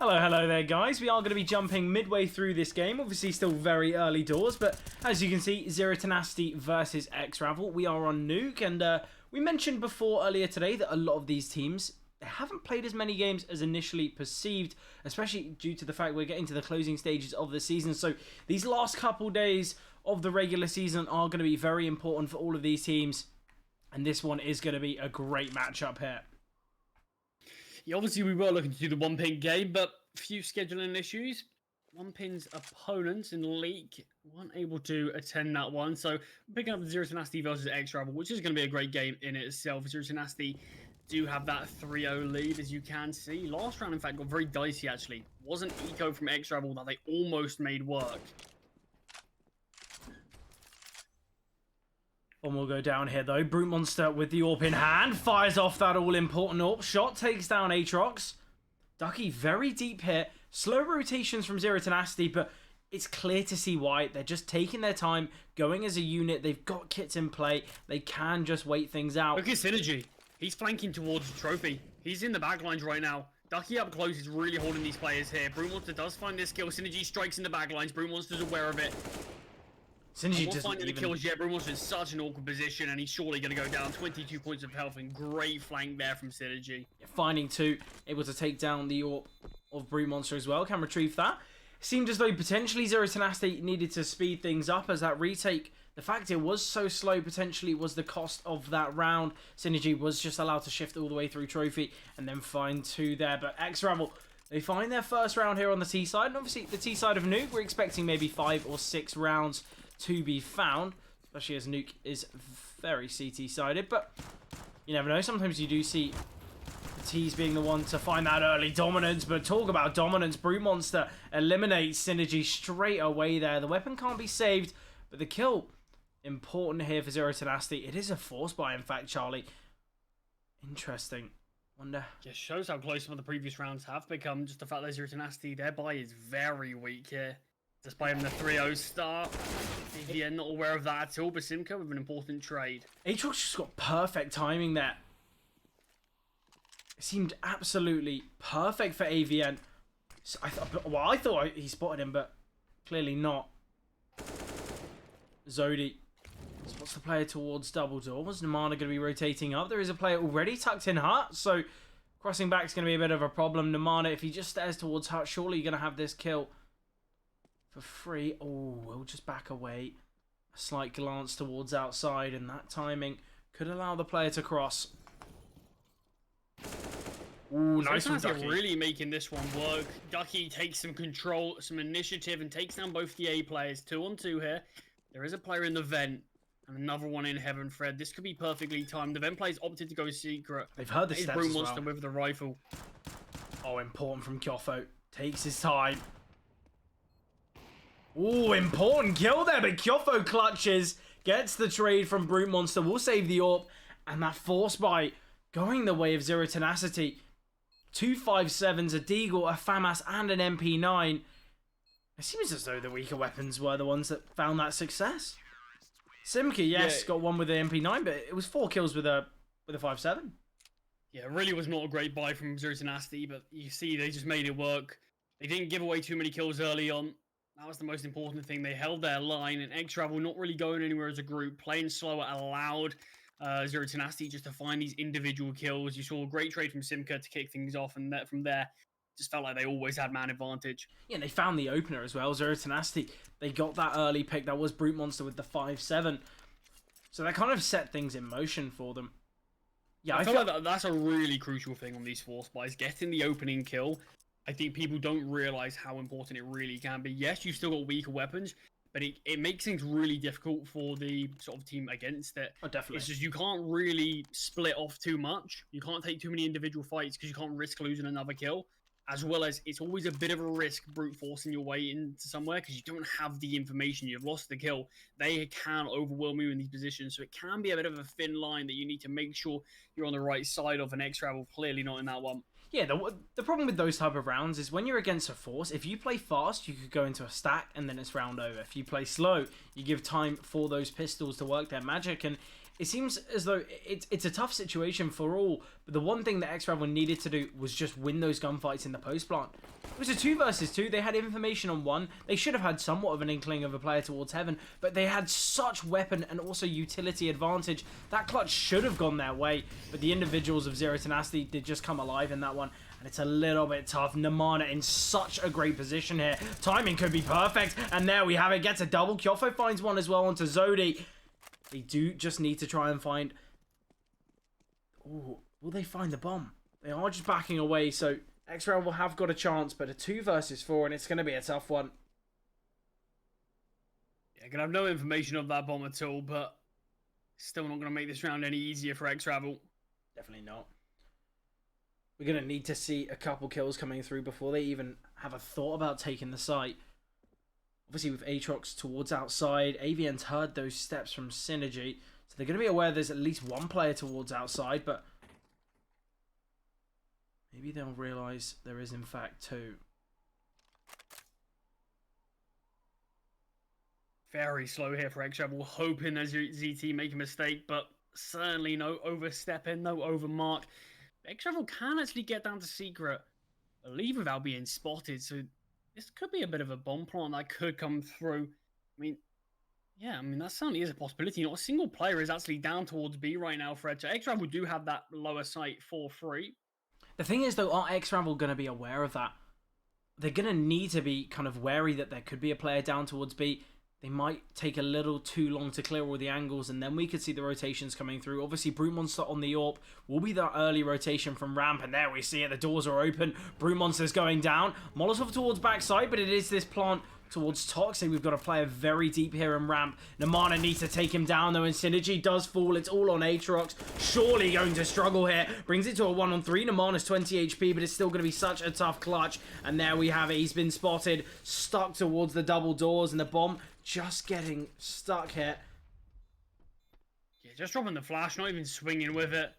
Hello there guys. We are going to be jumping midway through this game. Obviously still very early doors, but as you can see, Zero Tenacity versus X-Ravel. We are on Nuke, and we mentioned before earlier today that a lot of these teams, they haven't played as many games as initially perceived, especially due to the fact we're getting to the closing stages of the season. So these last couple days of the regular season are going to be very important for all of these teams, and this one is going to be a great matchup here. Yeah, obviously we were looking to do the one pin game, but a few scheduling issues. One pin's opponents in the league weren't able to attend that one, so picking up Zero Tenacity versus X-Ravel, which is going to be a great game in itself. Zero Tenacity do have that 3-0 lead, as you can see. Last round, in fact, got very dicey, actually. Wasn't eco from X-Ravel that they almost made work. One will go down here though. Brute Monster with the AWP in hand. Fires off that all-important AWP. Shot takes down Aatrox. Ducky very deep here. Slow rotations from Zero Tenacity, but it's clear to see why. They're just taking their time, going as a unit. They've got kits in play. They can just wait things out. Look at Synergy. He's flanking towards the trophy. He's in the backlines right now. Ducky up close is really holding these players here. Brute Monster does find this kill. Synergy strikes in the backlines. Brute Monster's aware of it. Synergy not doesn't finding even... the kills yet. Brute Monster in such an awkward position, and he's surely going to go down. 22 points of health, and great flank there from Synergy. Finding two, able to take down the AWP of Brute Monster as well. Can retrieve that. Seemed as though potentially Zero Tenacity needed to speed things up as that retake. The fact it was so slow potentially was the cost of that round. Synergy was just allowed to shift all the way through Trophy and then find two there. But X-Ravel, they find their first round here on the T side. And obviously the T side of Nuke, we're expecting maybe 5 or 6 rounds to be found. Especially as Nuke is very CT sided. But you never know. Sometimes you do see the T's being the one to find that early dominance. But talk about dominance. Brute Monster eliminates Synergy straight away there. The weapon can't be saved, but the kill, important here for Zero Tenacity. It is a force buy, in fact, Charlie. Interesting. Wonder. Just shows how close some of the previous rounds have become. Just the fact that Zero Tenacity, their buy is very weak here. Despite having the 3-0 start. Yeah, not aware of that at all, but Simca with an important trade. Aatrox just got perfect timing there. It seemed absolutely perfect for AVN. I thought he spotted him, but clearly not. Zodi spots the player towards double door. Was Namana going to be rotating up? There is a player already tucked in Hut, so crossing back is going to be a bit of a problem. Namana, if he just stares towards Hut, surely you're going to have this kill for free. Oh, we'll just back away. A slight glance towards outside, and that timing could allow the player to cross. Ooh, nice from Ducky. Really making this one work. Ducky takes some control, some initiative, and takes down both the A players. 2-on-2 here. There is a player in the vent, and another one in Heaven Fred. This could be perfectly timed. The vent players opted to go secret. They've heard the steps Brute as Monster well. with the rifle. Oh, important from Kyofo. Takes his time. Ooh, important kill there, but Kyofo clutches. Gets the trade from Brute Monster. Will save the AWP. And that force buy going the way of Zero Tenacity. 2 5.7s, a Deagle, a FAMAS, and an MP9. It seems as though the weaker weapons were the ones that found that success. Simca, yes, got one with the MP9, but it was 4 kills with a 5.7. Yeah, it really was not a great buy from Zero Tenacity, but you see they just made it work. They didn't give away too many kills early on. That was the most important thing. They held their line, and X-Ravel not really going anywhere as a group, playing slower, allowed Zero Tenacity just to find these individual kills. You saw a great trade from Simca to kick things off, and from there, just felt like they always had man advantage. Yeah, and they found the opener as well. Zero Tenacity, they got that early pick. That was Brute Monster with the 5.7. So that kind of set things in motion for them. Yeah, I feel like that's a really crucial thing on these force buys. Getting the opening kill. I think people don't realize how important it really can be. Yes, you've still got weaker weapons, but it makes things really difficult for the sort of team against it. Oh, definitely. It's just you can't really split off too much. You can't take too many individual fights because you can't risk losing another kill. As well as it's always a bit of a risk brute forcing your way into somewhere because you don't have the information. You've lost the kill. They can overwhelm you in these positions. So it can be a bit of a thin line that you need to make sure you're on the right side of an X-Ravel. Clearly not in that one. Yeah, the problem with those type of rounds is when you're against a force, if you play fast, you could go into a stack and then it's round over. If you play slow, you give time for those pistols to work their magic, and it seems as though it's a tough situation for all, but the one thing that X-Travel needed to do was just win those gunfights in the post plant. It was a 2 versus 2. They had information on 1. They should have had somewhat of an inkling of a player towards heaven, but they had such weapon and also utility advantage. That clutch should have gone their way, but the individuals of Zero Tenacity did just come alive in that one. And it's a little bit tough. Namana in such a great position here. Timing could be perfect. And there we have it. Gets a double. Kyofo finds one as well onto Zodi. They do just need to try and find... Ooh, will they find the bomb? They are just backing away. So X-Rail will have got a chance. But a 2 versus 4. And it's going to be a tough one. Yeah, gonna have no information of that bomb at all. But still not going to make this round any easier for X-Travel. Definitely not. We're going to need to see a couple kills coming through before they even have a thought about taking the site. Obviously with Aatrox towards outside, AVN's heard those steps from Synergy. So they're going to be aware there's at least one player towards outside, but maybe they'll realise there is in fact 2. Very slow here for X-Travel, hoping as ZT make a mistake, but certainly no overstepping, no overmark. X-Travel can actually get down to Secret, I believe, without being spotted, so this could be a bit of a bomb plant that could come through. I mean, that certainly is a possibility. Not a single player is actually down towards B right now for X-Travel do have that lower site for free. The thing is, though, are X-Travel going to be aware of that? They're going to need to be kind of wary that there could be a player down towards B. They might take a little too long to clear all the angles, and then we could see the rotations coming through. Obviously, Brute Monster on the AWP will be that early rotation from ramp, and there we see it. The doors are open. Brute Monster's going down. Molotov towards backside, but it is this plant towards Toxic. We've got a player very deep here in ramp. Namana needs to take him down, though, and Synergy does fall. It's all on Aatrox. Surely going to struggle here. Brings it to a 1-on-3. Namana's 20 HP, but it's still going to be such a tough clutch. And there we have it. He's been spotted, stuck towards the double doors, and the bomb just getting stuck here. Yeah, just dropping the flash, not even swinging with it.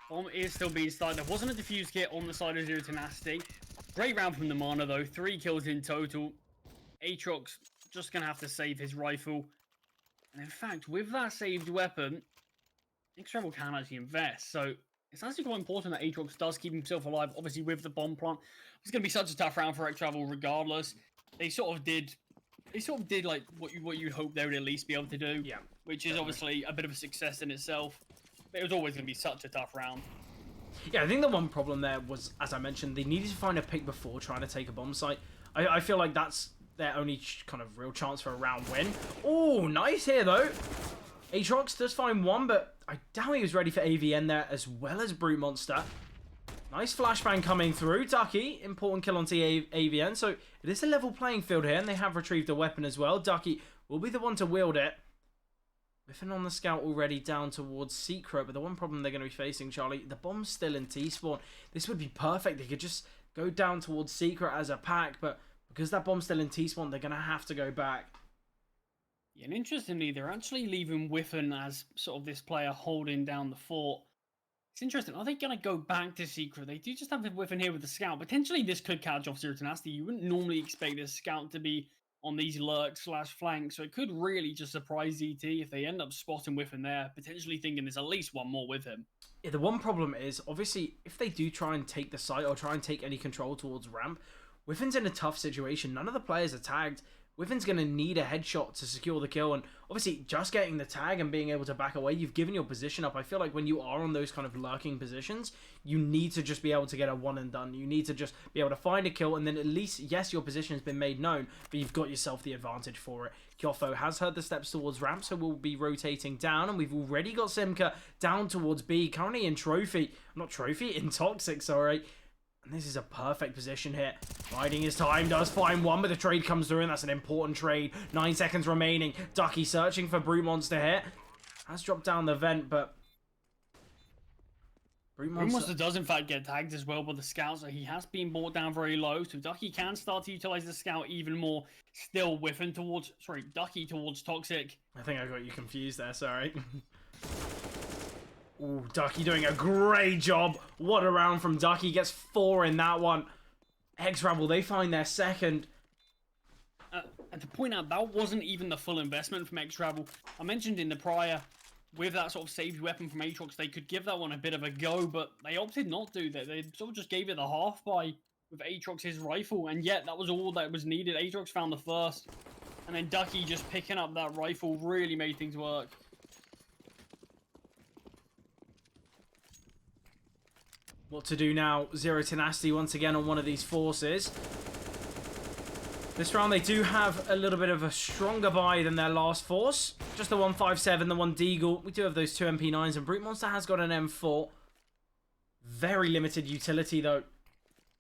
Bomb is still being started. There wasn't a defuse kit on the side of Zero Tenacity. Great round from Namana, though. 3 kills in total. Aatrox just going to have to save his rifle. And in fact, with that saved weapon, X-Travel can actually invest. So it's actually quite important that Aatrox does keep himself alive, obviously with the bomb plant. It's going to be such a tough round for X-Travel regardless. They sort of did like what you'd hope they would at least be able to do. Yeah, which is obviously a bit of a success in itself. But it was always going to be such a tough round. Yeah, I think the one problem there was, as I mentioned, they needed to find a pick before trying to take a bomb site. I feel like that's their only kind of real chance for a round win. Oh, nice here, though. Aatrox does find one, but I doubt he was ready for AVN there, as well as Brute Monster. Nice flashbang coming through. Ducky, important kill onto AVN. So it is a level playing field here, and they have retrieved a weapon as well. Ducky will be the one to wield it. Whiffing on the scout already down towards Secret, but the one problem they're going to be facing, Charlie, the bomb's still in T-spawn. This would be perfect. They could just go down towards Secret as a pack, but because that bomb's still in T-spawn, they're going to have to go back. Yeah, and interestingly, they're actually leaving Whiffen as sort of this player holding down the fort. It's interesting. Are they going to go back to Secret? They do just have the Whiffen here with the scout. Potentially, this could catch off Zero Tenacity. You wouldn't normally expect this scout to be on these lurk/flanks, so it could really just surprise ZT if they end up spotting Whiffen there, potentially thinking there's at least one more with him. Yeah, the one problem is, obviously, if they do try and take the site or try and take any control towards ramp, Whiffen's in a tough situation. None of the players are tagged. Whiffen's going to need a headshot to secure the kill, and obviously just getting the tag and being able to back away, you've given your position up. I feel like when you are on those kind of lurking positions, you need to just be able to get a one and done. You need to just be able to find a kill, and then at least, yes, your position has been made known, but you've got yourself the advantage for it. Kyofo has heard the steps towards ramp, so we'll be rotating down, and we've already got Simka down towards B, currently in in Toxic, sorry. And this is a perfect position here. Biding his time, does find one, but the trade comes through, and that's an important trade. 9 seconds remaining. Ducky searching for Brute Monster here. Has dropped down the vent, but Brute Monster does in fact get tagged as well by the scout, so he has been brought down very low. So Ducky can start to utilize the scout even more. Still whiffing towards, Ducky towards Toxic. I think I got you confused there, sorry. Ooh, Ducky doing a great job. What a round from Ducky. Gets 4 in that one. X-Rebel, they find their second. And to point out, that wasn't even the full investment from X-Rebel. I mentioned in the prior with that sort of saved weapon from Aatrox, they could give that one a bit of a go, but they opted not to. They sort of just gave it the half buy with Aatrox's rifle, and yet that was all that was needed. Aatrox found the first, and then Ducky just picking up that rifle really made things work. What to do now? Zero Tenacity once again on one of these forces. This round they do have a little bit of a stronger buy than their last force. Just the 157, the 1 Deagle. We do have those 2 MP9s, and Brute Monster has got an M4. Very limited utility though.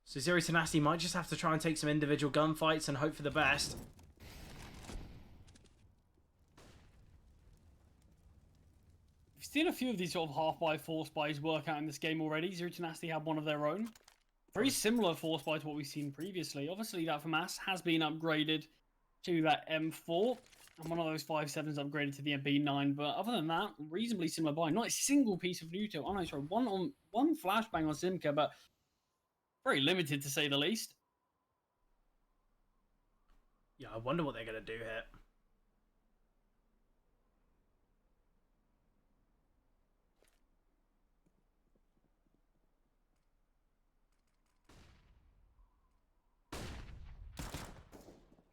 So Zero Tenacity might just have to try and take some individual gunfights and hope for the best. We've seen a few of these sort of half-buy, force buys work out in this game already. Zero Tenacity had one of their own. Very similar force buy to what we've seen previously. Obviously, that FAMAS has been upgraded to that M4. And one of those 5.7s upgraded to the MP9. But other than that, reasonably similar buy. Not a single piece of Nuto. Oh no, sorry. One flashbang on Simka, but very limited to say the least. Yeah, I wonder what they're going to do here.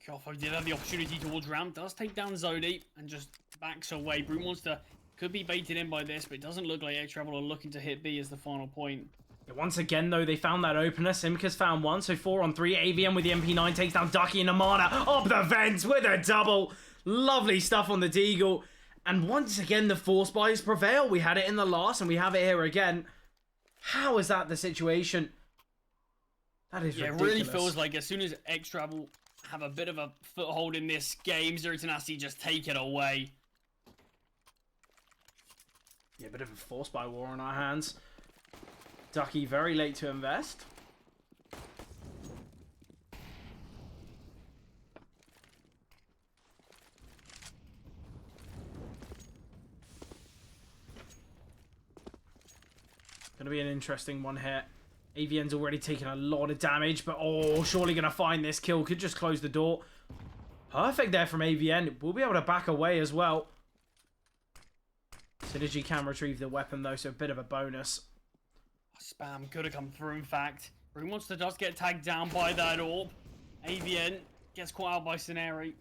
Kyofo did have the opportunity towards ramp, does take down Zodi, and just backs away. Brute Monster could be baited in by this, but it doesn't look like X-Travel are looking to hit B as the final point. Yeah, once again, though, they found that opener. Simka's found one, so 4 on 3. AVM with the MP9 takes down Ducky and Amana. Up the vents with a double. Lovely stuff on the Deagle. And once again, the force buys prevail. We had it in the last, and we have it here again. How is that the situation? That is ridiculous. It really feels like as soon as X-Travel have a bit of a foothold in this game, Zero Tenacity just take it away. Yeah, a bit of a force buy war on our hands. Ducky very late to invest. Gonna be an interesting one here. AVN's already taken a lot of damage, but oh, surely gonna find this kill. Could just close the door. Perfect there from AVN. We'll be able to back away as well. Synergy can retrieve the weapon though, so a bit of a bonus. Spam could have come through, in fact. Brute Monster does get tagged down by that orb. AVN gets caught out by Scenari.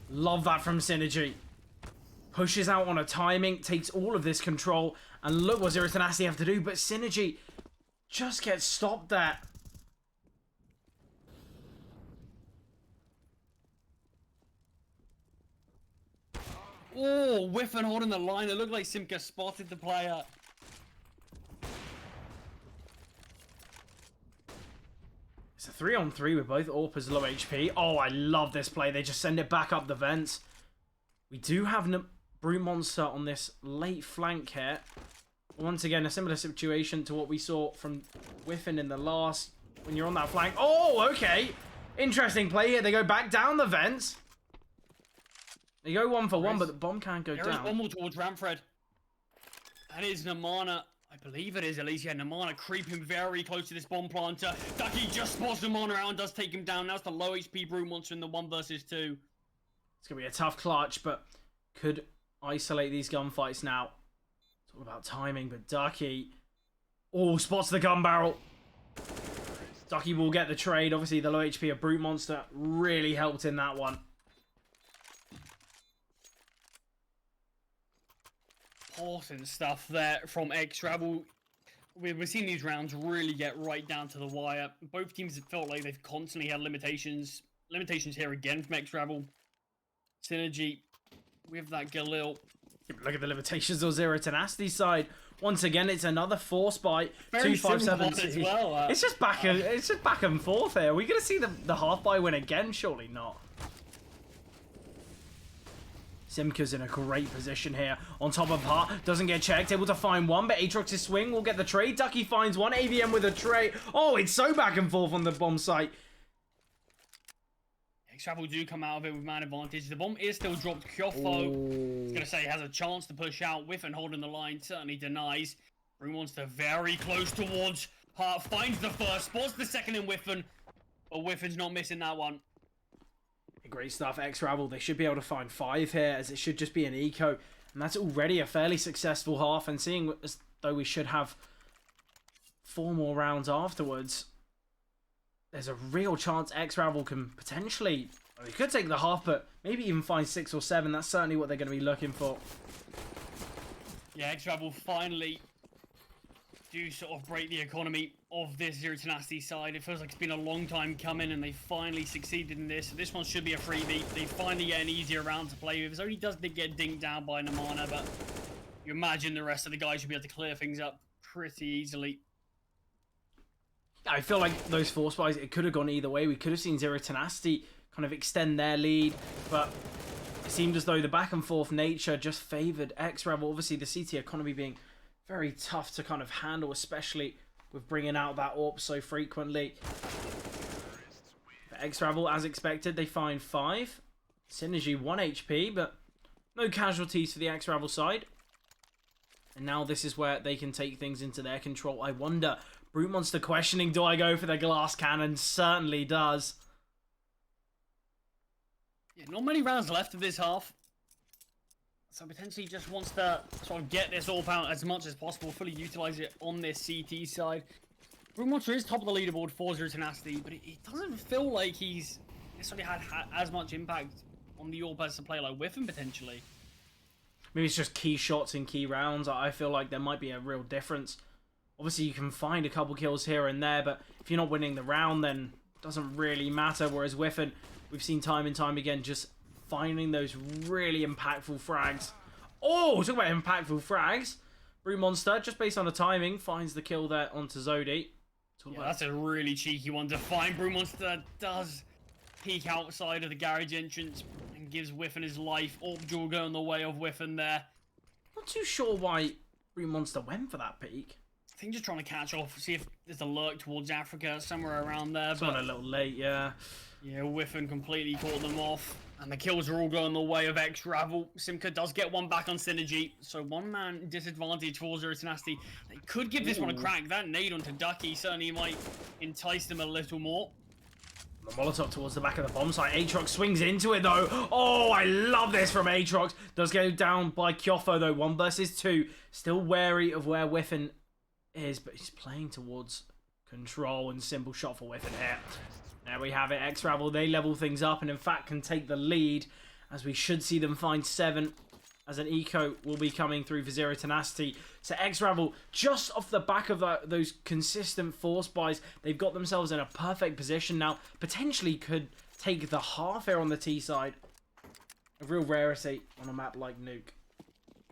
Love that from Synergy. Pushes out on a timing, takes all of this control, and look what Zero Tenacity have to do, but Synergy just gets stopped there. Oh, whiff and holding the line. It looked like Simka spotted the player. It's a 3 on 3 with both AWPers low HP. Oh, I love this play. They just send it back up the vents. We do have Brute Monster on this late flank here. Once again, a similar situation to what we saw from Whiffin in the last. When you're on that flank. Oh, okay. Interesting play here. They go back down the vents. They go 1 for 1, but the bomb can't go There down. is one more towards Ramfred. That is Namana. I believe it is at least. Yeah, Namana creeping very close to this bomb planter. Ducky just spots Namana out and does take him down. That's the low HP Brute Monster in the 1 versus 2. It's going to be a tough clutch, but could isolate these gunfights now. It's all about timing, but Ducky... Oh, spots the gun barrel. Ducky will get the trade. Obviously, the low HP of Brute Monster really helped in that one. Important stuff there from X-Travel. We've seen these rounds really get right down to the wire. Both teams have felt like they've constantly had limitations. Limitations here again from X-Travel. Synergy with that Galil. Look at the limitations of Zero Tenacity side. Once again, it's another force by Very 257 as well. It's just back and forth here. Are we going to see the half buy win again? Surely not. Simka's in a great position here. On top of Hart, doesn't get checked, able to find one, but Aatrox's swing will get the trade. Ducky finds one, AVM with a trade. Oh, it's so back and forth on the bomb site. X-Travel do come out of it with man advantage. The bomb is still dropped. Kyofo, I was going to say, has a chance to push out. Whiff and holding the line, certainly denies. Brute Monster very close towards Hart. Finds the first, spots the second in Whiffen. But Whiffen's not missing that one. Great stuff, X-Travel. They should be able to find 5 here, as it should just be an eco. And And that's already a fairly successful half, and seeing as though we should have 4 more rounds afterwards, there's a real chance X-Ravel can potentially... We could take the half, but maybe even find 6 or 7. That's certainly what they're going to be looking for. Yeah, X-Ravel finally do sort of break the economy of this Zero Tenacity side. It feels like it's been a long time coming, and they finally succeeded in this. So this one should be a freebie. They finally get an easier round to play with. So he does get dinked down by Namana, but you imagine the rest of the guys should be able to clear things up pretty easily. I feel like those force buys, it could have gone either way. We could have seen Zero Tenacity kind of extend their lead, but it seemed as though the back and forth nature just favoured X-Ravel. Obviously, the CT economy being very tough to kind of handle, especially with bringing out that AWP so frequently. For X-Ravel, as expected, they find 5. Synergy 1 HP, but no casualties for the X-Ravel side. And now this is where they can take things into their control. I wonder, Brute Monster questioning, do I go for the glass cannon? Certainly does. Yeah, not many rounds left of this half. So potentially just wants to sort of get this AWP out as much as possible, fully utilize it on this CT side. Brute Monster is top of the leaderboard for Zero Tenacity, but it doesn't feel like he's necessarily had as much impact on the AWP as a player like Whiffen potentially. Maybe it's just key shots in key rounds. I feel like there might be a real difference. Obviously, you can find a couple kills here and there, but if you're not winning the round, then it doesn't really matter. Whereas Whiffen, we've seen time and time again, just finding those really impactful frags. Oh, talk about impactful frags. Brute Monster, just based on the timing, finds the kill there onto Zodi. Yeah, that's a really cheeky one to find. Brute Monster does peek outside of the garage entrance and gives Whiffen his life. AWP duel going the way of Whiffen there. Not too sure why Brute Monster went for that peek. I think just trying to catch off, see if there's a lurk towards Africa, somewhere around there. It's gone a little late, yeah. Yeah, Whiffen completely caught them off. And the kills are all going the way of X-Ravel. Simka does get one back on Synergy. So 1-man disadvantage for Zero Tenacity. They could give this one a crack. That nade onto Ducky certainly might entice them a little more. The Molotov towards the back of the bomb site. Aatrox swings into it though. Oh, I love this from Aatrox. Does go down by Kyofo though. 1 versus 2. Still wary of where Whiffen is, but he's playing towards control, and simple shot for Whiffen here. There we have it. X-Ravel, they level things up and in fact can take the lead, as we should see them find 7 as an eco will be coming through for Zero Tenacity. So X-Ravel, just off the back of those consistent force buys, they've got themselves in a perfect position now. Potentially could take the half here on the T side. A real rarity on a map like Nuke.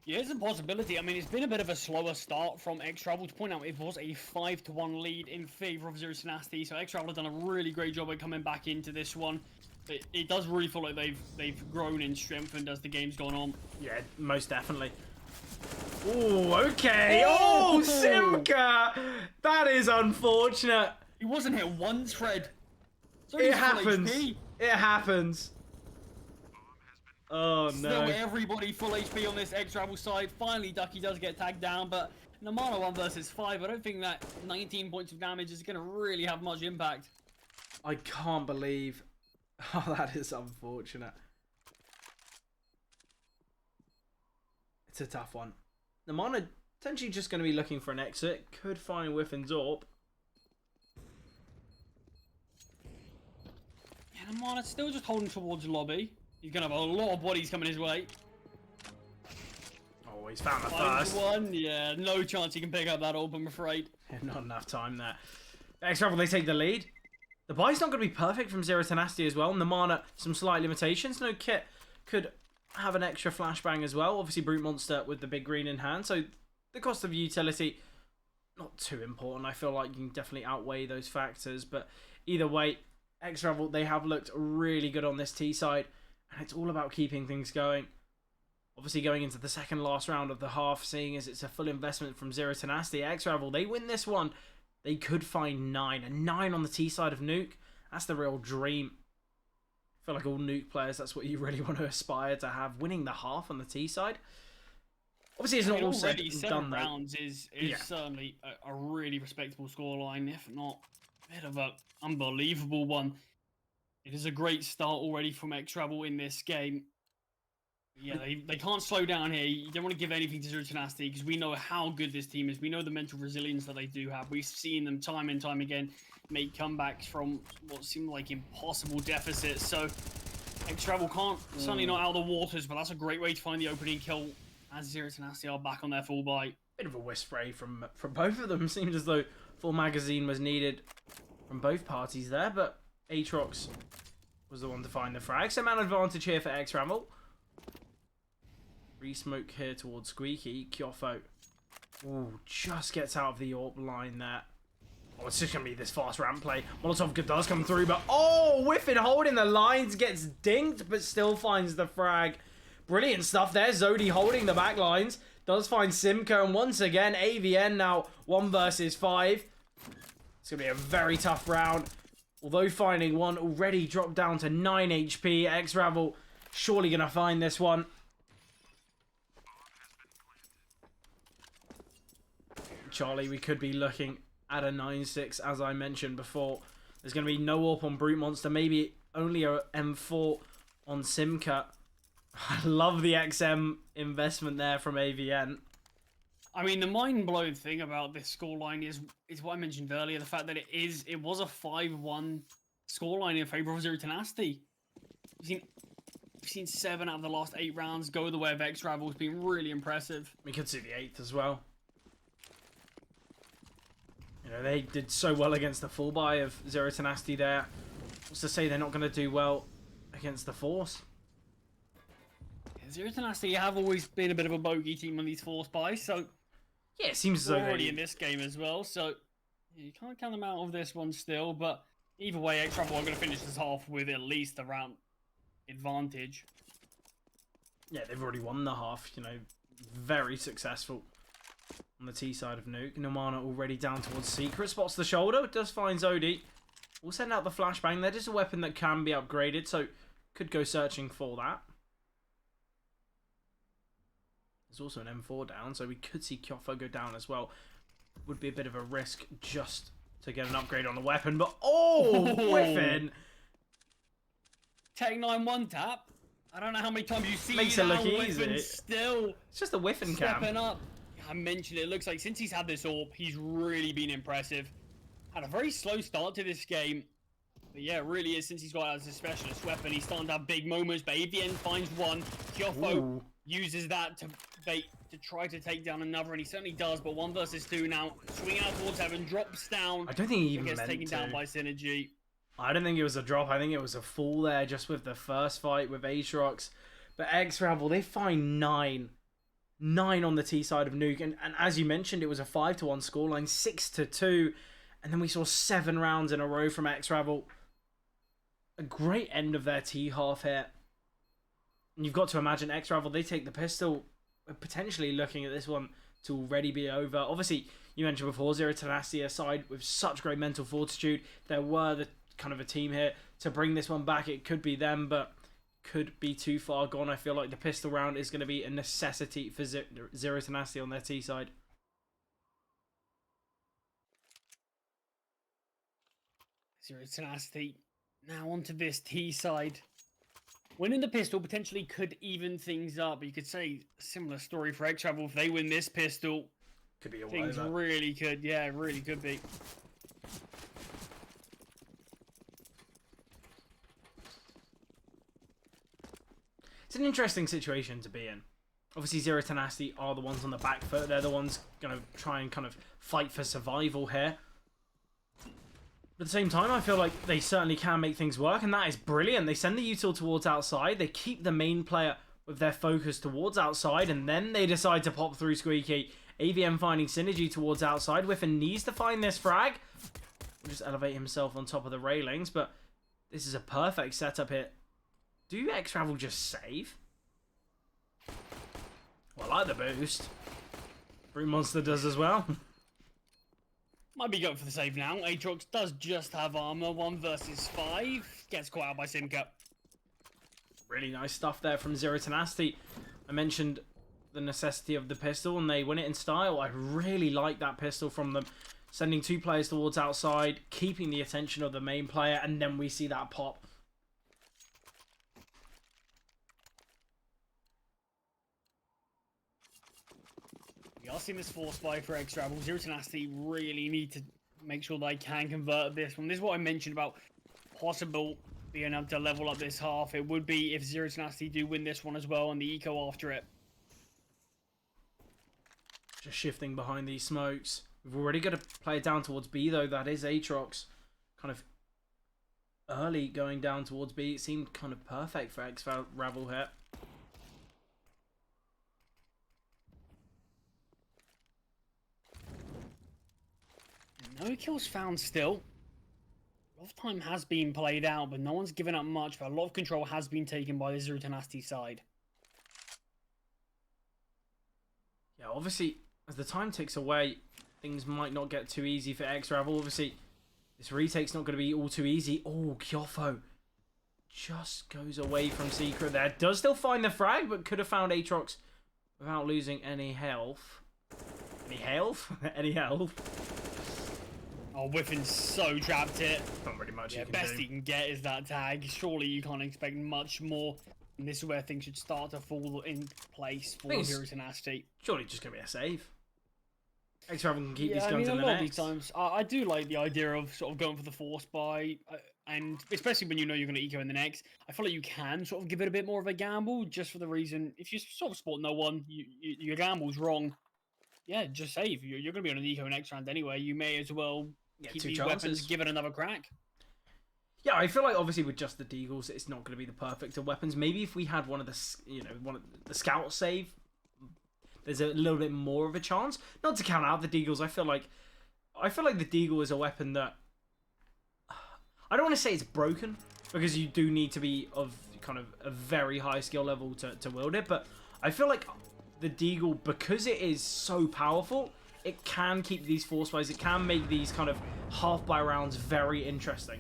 Yeah, it's a possibility. I mean, it's been a bit of a slower start from X-Ravel. To point out, it was a 5-1 lead in favour of Zero Tenacity, so X-Ravel have done a really great job at coming back into this one. But it does really feel like they've grown in strengthened as the game's gone on. Yeah, most definitely. Oh, okay. Oh, Simka! That is unfortunate. He wasn't hit once, Fred. It happens. It happens. Oh, no. Still everybody full HP on this X-Ravel side. Finally, Ducky does get tagged down, but Namana 1 versus 5. I don't think that 19 points of damage is going to really have much impact. I can't believe... Oh, that is unfortunate. It's a tough one. Namana potentially just going to be looking for an exit. Could find Whiffen's AWP. Yeah, Namana's still just holding towards lobby. He's going to have a lot of bodies coming his way. Oh, he's found the 5 first. to 1, yeah, no chance he can pick up that AWP, I'm afraid. Not enough time there. X-Ravel, they take the lead. The buy's not going to be perfect from Zero Tenacity as well. Namana, some slight limitations. No kit could have an extra flashbang as well. Obviously, Brute Monster with the big green in hand. So the cost of utility, not too important. I feel like you can definitely outweigh those factors. But either way, X-Ravel, they have looked really good on this T side. And it's all about keeping things going. Obviously, going into the second last round of the half, seeing as it's a full investment from Zero Tenacity. X-Ravel, they win this one. They could find 9. A 9 on the T side of Nuke. That's the real dream. I feel like all Nuke players, that's what you really want to aspire to have. Winning the half on the T side. Obviously, it's not all said and done, though. Rounds is certainly a really respectable scoreline, if not a bit of an unbelievable one. It is a great start already from X-Ravel in this game. Yeah, they can't slow down here. You don't want to give anything to Zero Tenacity because we know how good this team is. We know the mental resilience that they do have. We've seen them time and time again make comebacks from what seemed like impossible deficits. So X-Travel can't, certainly not out of the waters, but that's a great way to find the opening kill as Zero Tenacity are back on their full bite. Bit of a whiff spray from both of them. Seems as though full magazine was needed from both parties there, but Aatrox was the one to find the frag. So man advantage here for X-Travel. Re-smoke here towards Squeaky. Kyofo, ooh, just gets out of the AWP line there. Oh, it's just going to be this fast ramp play. Molotov does come through, but oh, Whiffin holding the lines, gets dinked, but still finds the frag. Brilliant stuff there. Zodi holding the back lines. Does find Simca, and once again, AVN now 1 versus 5. It's going to be a very tough round. Although finding one already dropped down to 9 HP. X-Ravel surely going to find this one. Charlie, we could be looking at a 9-6, as I mentioned before. There's going to be no AWP on Brute Monster, maybe only a M4 on Simca. I love the XM investment there from AVN. I mean, the mind-blowing thing about this scoreline is what I mentioned earlier, the fact that it was a 5-1 scoreline in favor of Zero Tenacity. We've seen 7 out of the last 8 rounds go the way of X-Travel. It's been really impressive. We could see the 8th as well. You know, they did so well against the full buy of Zero Tenacity there. What's to say they're not going to do well against the Force? Zero Tenacity have always been a bit of a bogey team on these Force buys, so yeah, it seems as though already in this game as well. So you can't count them out of this one still. But either way, X-Travel are going to finish this half with at least a round advantage. Yeah, they've already won the half. You know, very successful on the T side of Nuke. Nomana already down towards Secret. Spots the shoulder. Does find Zodi. We'll send out the flashbang. That is a weapon that can be upgraded, so could go searching for that. There's also an M4 down, so we could see Kyofo go down as well. Would be a bit of a risk just to get an upgrade on the weapon, but oh, whiffing! Tech 9 one tap. I don't know how many times you see Makes it look easy. Still, it's just a whiffing cam. Stepping up. I mentioned it looks like since he's had this AWP, he's really been impressive. Had a very slow start to this game. But yeah, it really is since he's got out as a specialist weapon. He's starting to have big moments, but AVN finds one. Kyofo uses that to try to take down another, and he certainly does, but 1 versus 2 now. Swing out towards heaven, drops down. I don't think he even gets meant taken to. down by Synergy. I don't think it was a drop. I think it was a fall there just with the first fight with Aatrox. But X-Ravel, they find 9. 9 on the T side of Nuke. And as you mentioned, it was a 5-1 scoreline, 6-2. And then we saw 7 rounds in a row from X-Ravel. A great end of their T half here. And you've got to imagine X-Ravel, they take the pistol, potentially looking at this one to already be over. Obviously, you mentioned before, Zero Tenacity aside with such great mental fortitude. There were the kind of a team here to bring this one back. It could be them, but could be too far gone. I feel like the pistol round is going to be a necessity for Zero Tenacity on their T side. Zero Tenacity now onto this T side. Winning the pistol potentially could even things up. You could say a similar story for X-Travel. If they win this pistol, could be a things really could. Yeah, really could be. It's an interesting situation to be in. Obviously, Zero Tenacity are the ones on the back foot. They're the ones going to try and kind of fight for survival here. But at the same time, I feel like they certainly can make things work, and that is brilliant. They send the util towards outside. They keep the main player with their focus towards outside, and then they decide to pop through Squeaky. AVM finding Synergy towards outside. Whiffin needs to find this frag. Will just elevate himself on top of the railings, but this is a perfect setup here. Do X-Travel just save? Well, I like the boost. Brute Monster does as well. Might be going for the save now. Aatrox does just have armor. 1 versus 5. Gets caught out by Simca. Really nice stuff there from Zero Tenacity. I mentioned the necessity of the pistol, and they win it in style. I really like that pistol from them. Sending 2 players towards outside, keeping the attention of the main player, and then we see that pop. We are seeing this force buy for X Rebel. Zero Tenacity really need to make sure they can convert this one. This is what I mentioned about possible being able to level up this half. It would be if Zero Tenacity do win this one as well and the eco after it. Just shifting behind these smokes. We've already got to play it down towards B, though. That is Aatrox. Kind of early going down towards B. It seemed kind of perfect for X-Rebel here. No kills found still. A lot of time has been played out, but no one's given up much. But a lot of control has been taken by the Zero Tenacity side. Yeah, obviously, as the time ticks away, things might not get too easy for X-Rebel. Obviously, this retake's not going to be all too easy. Oh, Kyofo just goes away from Secret there. Does still find the frag, but could have found Aatrox without losing any health. Any health? Any health? Oh, Whiffin's so trapped it. Not really much. Yeah, best he can get is that tag. Surely you can't expect much more. And this is where things should start to fall in place for Zero Tenacity. Surely just going to be a save. X-Rebel can keep these I guns mean, in the a lot of next. these times, I do like the idea of sort of going for the force buy, and especially when you know you're going to eco in the next. I feel like you can sort of give it a bit more of a gamble, just for the reason, if you sort of spot no one, your gamble's wrong. Yeah, just save. You're going to be on an eco next round anyway. You may as well keep these weapons, give it another crack. Yeah, I feel like obviously with just the Deagles, it's not going to be the perfect of weapons. Maybe if we had one of the scout save, there's a little bit more of a chance. Not to count out the Deagles, I feel like the Deagle is a weapon that I don't want to say it's broken, because you do need to be of kind of a very high skill level to wield it, but I feel like the Deagle, because it is so powerful, it can keep these force buys, it can make these kind of half buy rounds very interesting.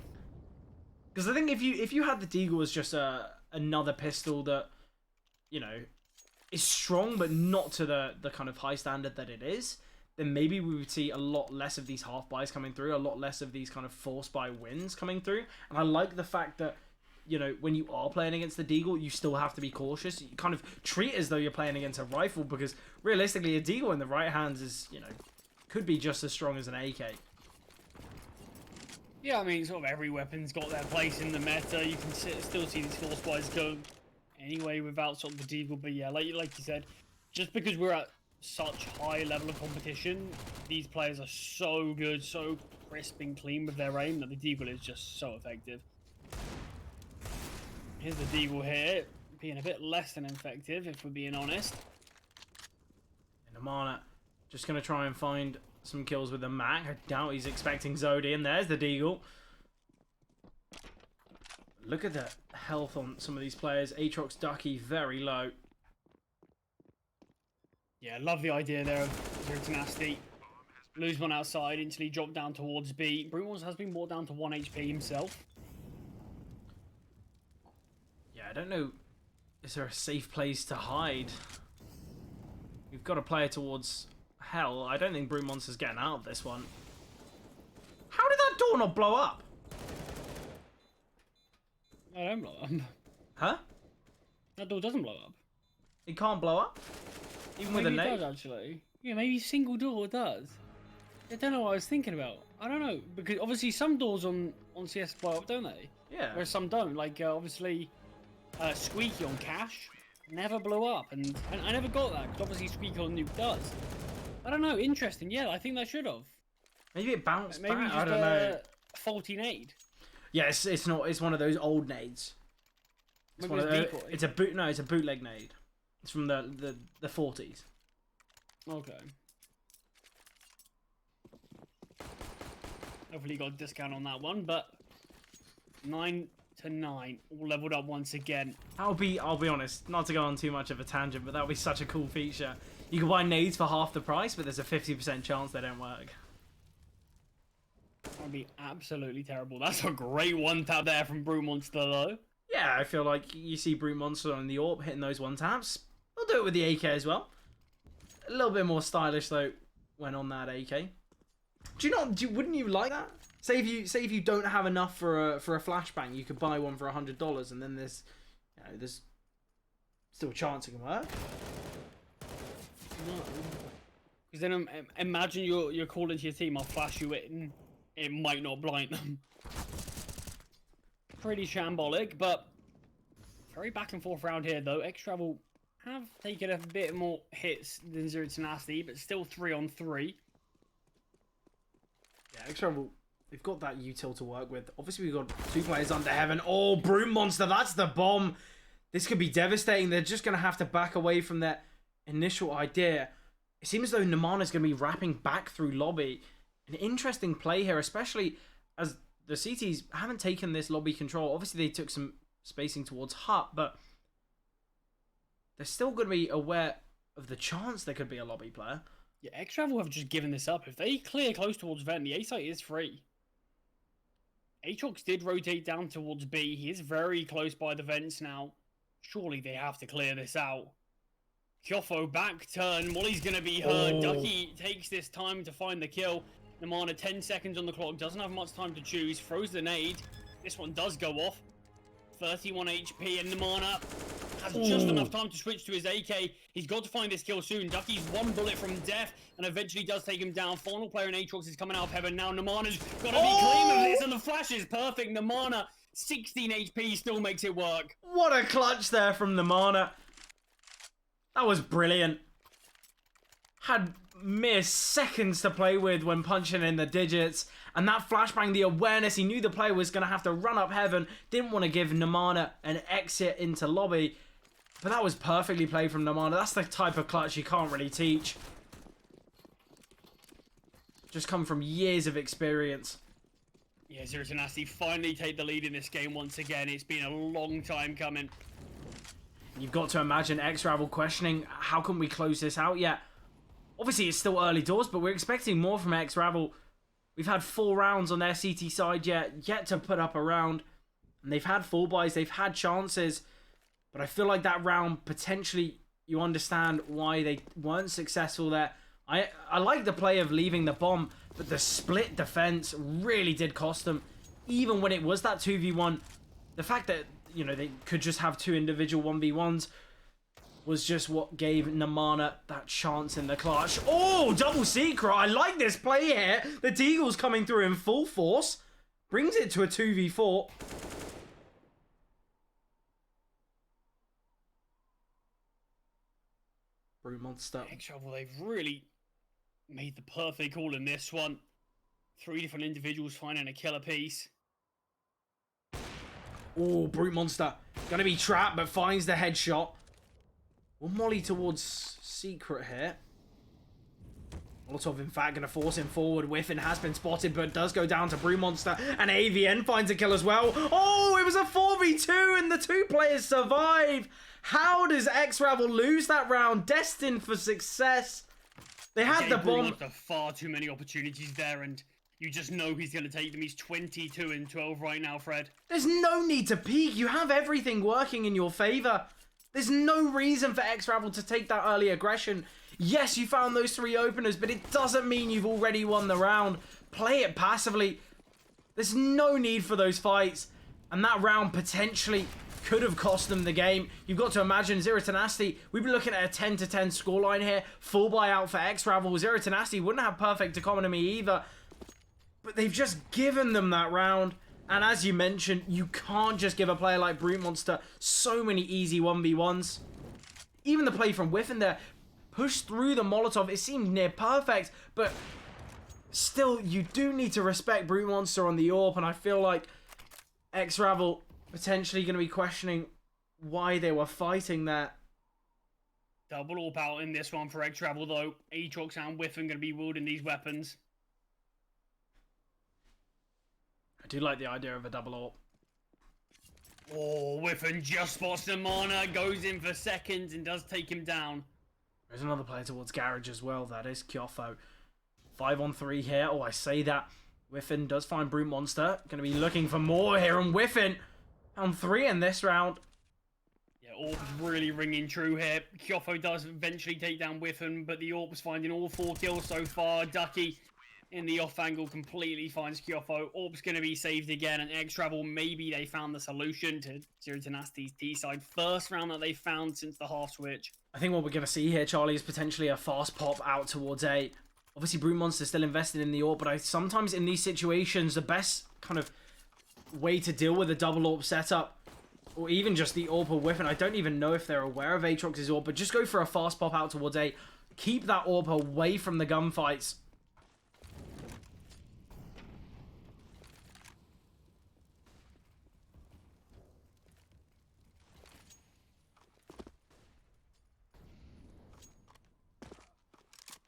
Because I think if you had the Deagle as just another pistol that, you know, is strong but not to the kind of high standard that it is, then maybe we would see a lot less of these half buys coming through, a lot less of these kind of force buy wins coming through. And I like the fact that, you know, when you are playing against the Deagle, you still have to be cautious. You kind of treat it as though you're playing against a rifle, because realistically, a Deagle in the right hands is, you know, could be just as strong as an AK. Yeah, I mean, sort of every weapon's got their place in the meta. You can still see these force buys go anyway without sort of the Deagle. But yeah, like you said, just because we're at such high level of competition, these players are so good, so crisp and clean with their aim, that the Deagle is just so effective. Here's the Deagle here, being a bit less than effective, if we're being honest. And Amana just going to try and find some kills with the Mac. I doubt he's expecting Zodi, and there's the Deagle. Look at the health on some of these players. Aatrox, Ducky, very low. Yeah, love the idea there of Zero Tenacity. Lose one outside, instantly drop down towards B. Brewmons has been brought down to 1 HP himself. Yeah, I don't know. Is there a safe place to hide? We've got a player towards hell. I don't think Brute Monster's getting out of this one. How did that door not blow up? No, don't blow up. Huh? That door doesn't blow up. It can't blow up? Even with a Maybe it nade? does, actually. Yeah, maybe single door does. I don't know what I was thinking about. I don't know, because obviously some doors on CS blow up, don't they? Yeah. Whereas some don't. Like, obviously, Squeaky on Cash never blew up, and I never got that, because obviously Squeaky on Nuke does. I don't know, interesting. Yeah, I think that should have. Maybe it bounced Maybe back. just I don't know. Faulty nade. Yeah, it's not. It's one of those old nades. It's, Maybe one it's of, decoy. it's a boot. No, it's a bootleg nade. It's from the 40s. Okay. Hopefully you got a discount on that one, but 9 to 9, all leveled up once again. I'll be honest, not to go on too much of a tangent, but that would be such a cool feature. You can buy nades for half the price, but there's a 50% chance they don't work. That would be absolutely terrible. That's a great one tap there from Brute Monster, though. Yeah, I feel like you see Brute Monster on the AWP hitting those one taps. We'll do it with the AK as well. A little bit more stylish though when on that AK. Wouldn't you like that? Say if you don't have enough for a flashbang, you could buy one for $100, and then there's still a chance it can work. No. Because then imagine you're calling to your team, I'll flash you in. It might not blind them. Pretty shambolic, but very back and forth round here though. X-Travel have taken a bit more hits than Zero Tenacity, but still 3-on-3. Yeah, X-Travel, they've got that util to work with. Obviously, we've got 2 players under heaven. Oh, Brute Monster, that's the bomb. This could be devastating. They're just going to have to back away from their initial idea. It seems as though Namana's going to be wrapping back through lobby. An interesting play here, especially as the CTs haven't taken this lobby control. Obviously, they took some spacing towards Hut, but they're still going to be aware of the chance there could be a lobby player. Yeah, X-Travel have just given this up. If they clear close towards vent, the A site is free. Aatrox did rotate down towards B. He is very close by the vents now. Surely they have to clear this out. Kyofo back turn. Molly's going to be hurt. Ducky takes this time to find the kill. Namana 10 seconds on the clock. Doesn't have much time to choose. Throws the nade. This one does go off. 31 HP and Namana has just enough time to switch to his AK. He's got to find this kill soon. Ducky's 1 bullet from death and eventually does take him down. Final player in Aatrox is coming out of heaven. Now Namana's got to be clean of this and the flash is perfect. Namana 16 HP still makes it work. What a clutch there from Namana. That was brilliant. Had mere seconds to play with when punching in the digits. And that flashbang, the awareness, he knew the player was going to have to run up heaven. Didn't want to give Namana an exit into lobby. But that was perfectly played from Namana. That's the type of clutch you can't really teach. Just come from years of experience. Yeah, Zero Tenacity finally take the lead in this game once again. It's been a long time coming. You've got to imagine X-Ravel questioning, how can we close this out yet? Obviously, it's still early doors, but we're expecting more from X-Ravel. We've had 4 rounds on their CT side yet to put up a round. And they've had 4 buys, they've had chances. But I feel like that round, potentially, you understand why they weren't successful there. I like the play of leaving the bomb, but the split defense really did cost them. Even when it was that 2v1, the fact that, you know, they could just have 2 individual 1v1s was just what gave Namana that chance in the clutch. Oh, double secret. I like this play here. The Deagle's coming through in full force. Brings it to a 2v4. Brute Monster. X-Travel, they've really made the perfect call in this one. 3 different individuals finding a kill apiece. Oh, Brute Monster. Gonna be trapped, but finds the headshot. Well, Molly towards Secret here. Molotov, in fact, going to force him forward. Whiffin has been spotted, but does go down to Brute Monster. And AVN finds a kill as well. Oh, it was a 4v2, and the 2 players survive. How does X-Ravel lose that round? Destined for success. They had the bomb. Brute Monster far too many opportunities there, and you just know he's going to take them. He's 22-12 right now, Fred. There's no need to peek. You have everything working in your favor. There's no reason for X-Ravel to take that early aggression. Yes, you found those 3 openers, but it doesn't mean you've already won the round. Play it passively. There's no need for those fights. And that round potentially could have cost them the game. You've got to imagine Zero Tenacity. We've been looking at a 10-10 scoreline here. Full buyout for X-Ravel. Zero Tenacity wouldn't have perfect economy either. But they've just given them that round. And as you mentioned, you can't just give a player like Brute Monster so many easy 1v1s. Even the play from Whiffin there, pushed through the Molotov. It seemed near perfect, but still, you do need to respect Brute Monster on the AWP, and I feel like X-Ravel potentially going to be questioning why they were fighting there. Double AWP out in this one for X-Travel, though. Aatrox and Whiffin going to be wielding these weapons. I do like the idea of a double AWP. Oh, Whiffin just spots Namana, goes in for seconds and does take him down. There's another player towards Garage as well. That is Kyofo. 5-on-3 here. Oh, I say that. Whiffin does find Brute Monster. Going to be looking for more here. And Whiffin on 3 in this round. Yeah, AWP's really ringing true here. Kyofo does eventually take down Whiffin, but the AWP's finding all 4 kills so far. Ducky in the off angle completely finds Kyofo. Orb's going to be saved again, and X Travel, maybe they found the solution to Zero Tenacity's T-side. First round that they found since the half switch. I think what we're going to see here, Charlie, is potentially a fast pop out towards A. Obviously, Brute Monster's still invested in the AWP, but sometimes in these situations, the best kind of way to deal with a double AWP setup, or even just the AWP or whiff, and I don't even know if they're aware of Aatrox's AWP, but just go for a fast pop out towards A. Keep that AWP away from the gunfights.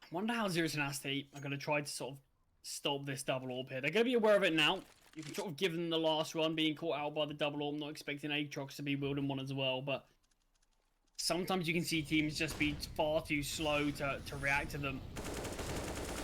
I wonder how Zero Tenacity are going to try to sort of stop this double AWP here. They're going to be aware of it now. You can sort of give them the last one, being caught out by the double AWP, not expecting Aatrox to be wielding one as well, but sometimes you can see teams just be far too slow to react to them.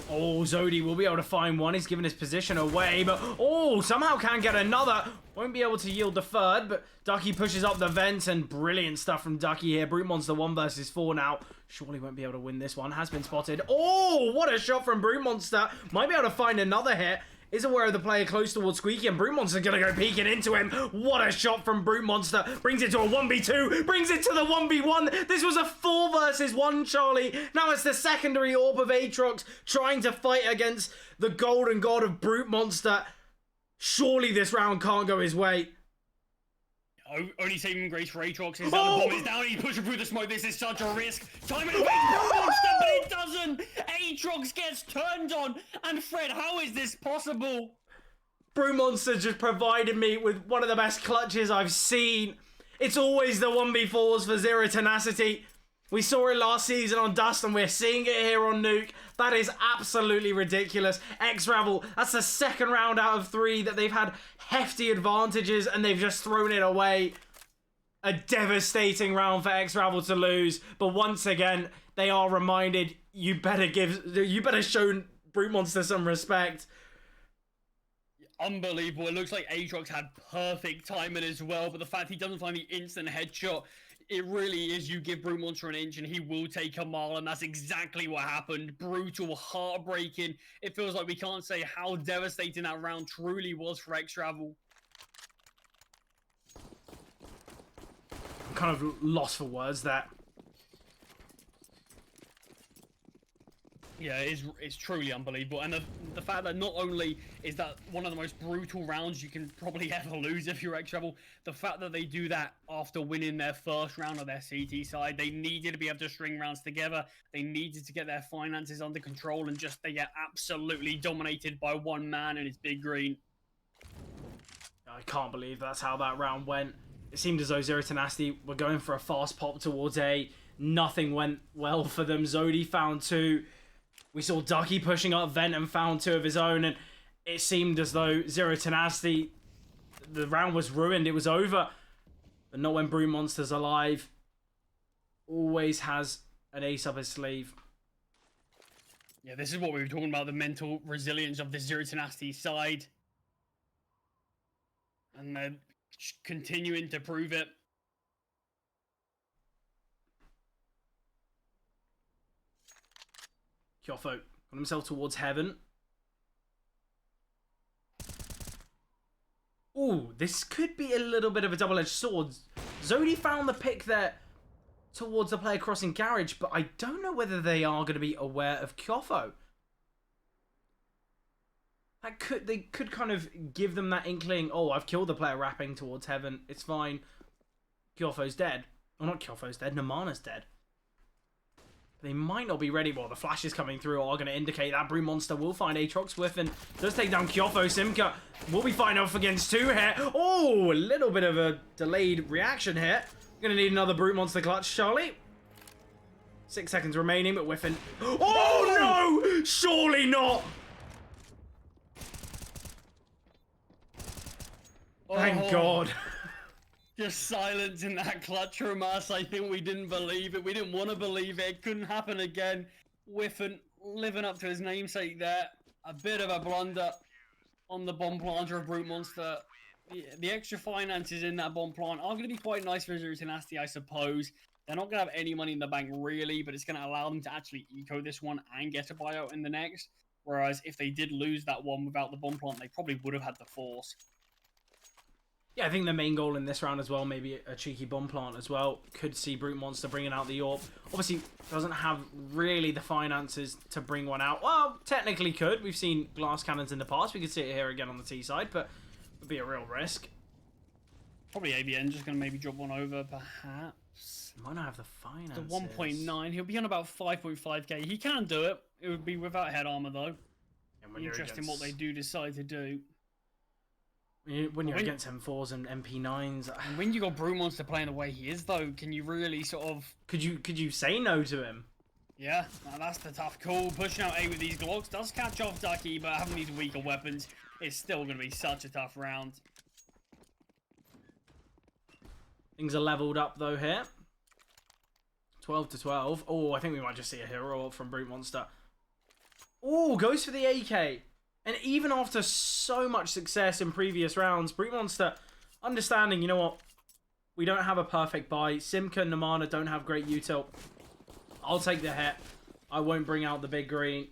Oh, Zodi will be able to find one. He's given his position away, but oh, somehow can get another. Won't be able to yield the third, but Ducky pushes up the vents, and brilliant stuff from Ducky here. Brute Monster 1 versus 4 now. Surely won't be able to win this one. Has been spotted. Oh, what a shot from Brute Monster. Might be able to find another hit. Is aware of the player close towards Squeaky, and Brute Monster's gonna go peeking into him. What a shot from Brute Monster. Brings it to a 1v2. Brings it to the 1v1. This was a 4 versus 1, Charlie. Now it's the secondary AWP of Aatrox trying to fight against the golden god of Brute Monster. Surely this round can't go his way. Only saving grace for Aatrox is that the bomb is down. He's pushing through the smoke. This is such a risk. Time and away from Monster, but it doesn't. Aatrox gets turned on. And Fred, how is this possible? Brute Monster just provided me with one of the best clutches I've seen. It's always the 1v4s for Zero Tenacity. We saw it last season on Dust, and we're seeing it here on Nuke. That is absolutely ridiculous. X-Ravel, that's the second round out of 3 that they've had hefty advantages, and they've just thrown it away. A devastating round for X-Ravel to lose. But once again, they are reminded, you better show Brute Monster some respect. Unbelievable. It looks like Aatrox had perfect timing as well, but the fact he doesn't find the instant headshot, it really is, you give Brute Monster an inch and he will take a mile, and that's exactly what happened. Brutal, heartbreaking. It feels like we can't say how devastating that round truly was for X-Travel. I'm kind of lost for words there. Yeah, it's truly unbelievable. And the fact that not only is that one of the most brutal rounds you can probably ever lose if you're X-Travel, the fact that they do that after winning their first round of their CT side, they needed to be able to string rounds together. They needed to get their finances under control, and just they get absolutely dominated by one man and his big green. I can't believe that's how that round went. It seemed as though Zero Tenacity were going for a fast pop towards A. Nothing went well for them. Zodi found 2. We saw Ducky pushing up vent and found 2 of his own, and it seemed as though Zero Tenacity, the round was ruined. It was over. But not when Brute Monster's alive. Always has an ace up his sleeve. Yeah, this is what we were talking about, the mental resilience of the Zero Tenacity side. And they're continuing to prove it. Kyofo got himself towards heaven. Ooh, this could be a little bit of a double-edged sword. Zodi found the pick there towards the player crossing garage, but I don't know whether they are going to be aware of Kyofo. They could kind of give them that inkling, oh, I've killed the player wrapping towards heaven. It's fine. Kyofo's dead. Well, not Kyofo's dead. Namana's dead. They might not be ready. Well, the flashes coming through are going to indicate that Brute Monster will find Aatrox with, and does take down Kyofo. Simka will be fine off against 2 here. Oh, a little bit of a delayed reaction here. Going to need another Brute Monster clutch, Charlie. 6 seconds remaining, but whiffing. Oh, no! Surely not! Thank God. Just silence in that clutch from us. I think we didn't believe it. We didn't want to believe it. It couldn't happen again. Whiffen living up to his namesake there. A bit of a blunder on the bomb planter of Brute Monster. The extra finances in that bomb plant are going to be quite nice for Zero Tenacity, I suppose. They're not going to have any money in the bank, really, but it's going to allow them to actually eco this one and get a buyout in the next. Whereas if they did lose that one without the bomb plant, they probably would have had the force. Yeah, I think the main goal in this round as well, maybe a cheeky bomb plant as well. Could see Brute Monster bringing out the AWP. Obviously, doesn't have really the finances to bring one out. Well, technically could. We've seen glass cannons in the past. We could see it here again on the T side, but it would be a real risk. Probably ABN just going to maybe drop one over, perhaps. Might not have the finances. The 1.9. He'll be on about 5.5k. He can do it. It would be without head armor, though. Interesting what they do decide to do. When you're against M4s and MP9s, and when you got Brute Monster playing the way he is, though, can you really sort of? Could you say no to him? Yeah, that's the tough call. Pushing out A with these Glocks does catch off Ducky, but having these weaker weapons is still going to be such a tough round. Things are leveled up though here. 12 to 12. Oh, I think we might just see a hero from Brute Monster. Oh, goes for the AK. And even after so much success in previous rounds, Brute Monster understanding, you know what? We don't have a perfect buy. Simka and Namana don't have great util. I'll take the hit. I won't bring out the big green.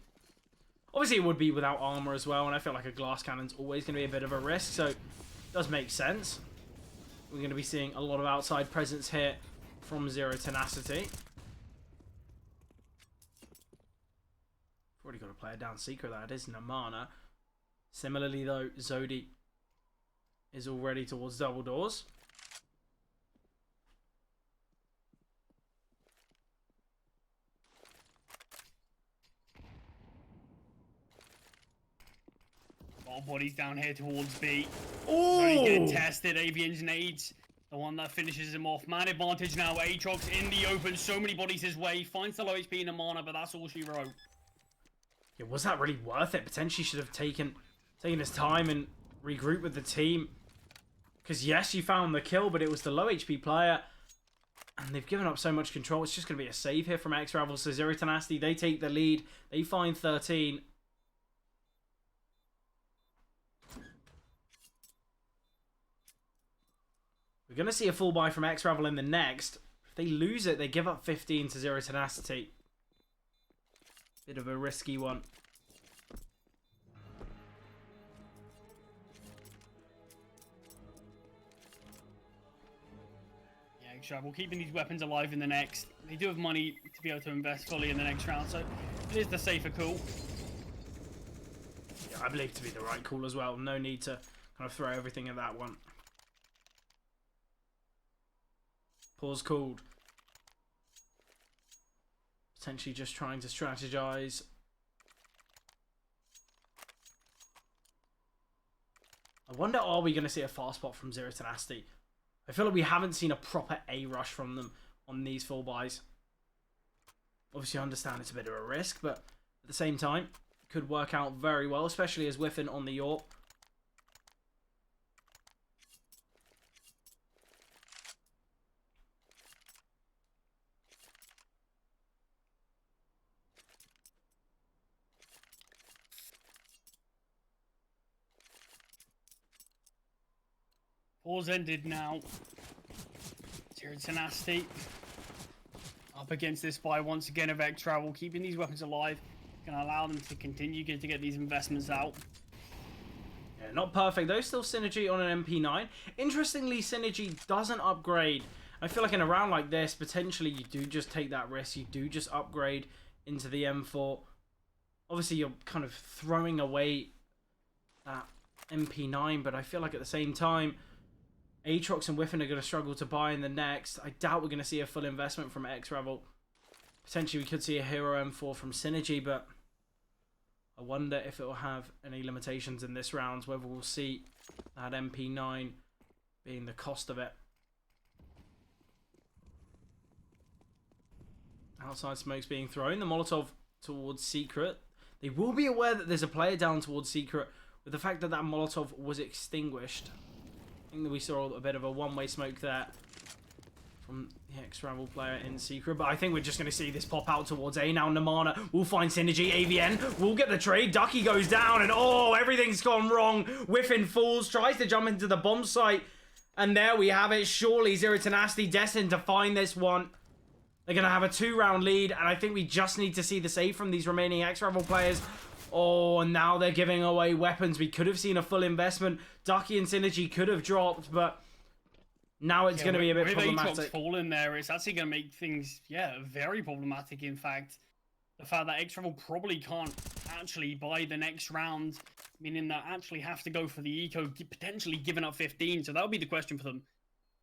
Obviously, it would be without armor as well, and I feel like a glass cannon's always going to be a bit of a risk, so it does make sense. We're going to be seeing a lot of outside presence here from Zero Tenacity. Already got a player down secret, that is Namana. Similarly, though, Zodi is already towards double doors. All bodies down here towards B. Oh! He's getting tested. Avian's nades. The one that finishes him off. Man advantage now. Aatrox in the open. So many bodies his way. Finds the low HP Namana, but that's all she wrote. Yeah, was that really worth it? Potentially should have taken his time and regroup with the team. Because yes, you found the kill, but it was the low HP player. And they've given up so much control. It's just going to be a save here from X-Ravel. So Zero Tenacity, they take the lead. They find 13. We're going to see a full buy from X-Ravel in the next. If they lose it, they give up 15 to Zero Tenacity. Bit of a risky one. Yeah, X-Ravel keeping these weapons alive in the next. They do have money to be able to invest fully in the next round, so it is the safer call. Yeah, I believe to be the right call as well. No need to kind of throw everything at that one. Pause called. Potentially just trying to strategize. I wonder, are we going to see a fast spot from Zero Tenacity? I feel like we haven't seen a proper A rush from them on these full buys. Obviously, I understand it's a bit of a risk, but at the same time, it could work out very well, especially as Whiffin on the York. Pause ended now. Zero Tenacity up against this buy once again of X-Travel, keeping these weapons alive. Going to allow them to continue to get these investments out. Yeah, not perfect though. Still Synergy on an MP9. Interestingly, Synergy doesn't upgrade. I feel like in a round like this, potentially you do just take that risk. You do just upgrade into the M4. Obviously, you're kind of throwing away that MP9, but I feel like at the same time, Aatrox and Whiffin are going to struggle to buy in the next. I doubt we're going to see a full investment from X-Rebel. Potentially we could see a Hero M4 from Synergy, but I wonder if it will have any limitations in this round, whether we'll see that MP9 being the cost of it. Outside smokes being thrown. The Molotov towards Secret. They will be aware that there's a player down towards Secret with the fact that that Molotov was extinguished. I think that we saw a bit of a one-way smoke there from the X-Ravel player in Secret. But I think we're just going to see this pop out towards A now. Namana will find Synergy. AVN will get the trade. Ducky goes down and oh, everything's gone wrong. Whiffin falls, tries to jump into the bomb site. And there we have it. Surely Zero Tenacity destined to find this one. They're going to have a 2-round lead. And I think we just need to see the save from these remaining X-Ravel players. Oh, and now they're giving away weapons. We could have seen a full investment. Ducky and Synergy could have dropped, but now it's going to be a bit problematic. With Aatrox falling there, it's actually going to make things, very problematic, in fact. The fact that X-Rebel probably can't actually buy the next round, meaning that actually have to go for the eco, potentially giving up 15. So that'll be the question for them.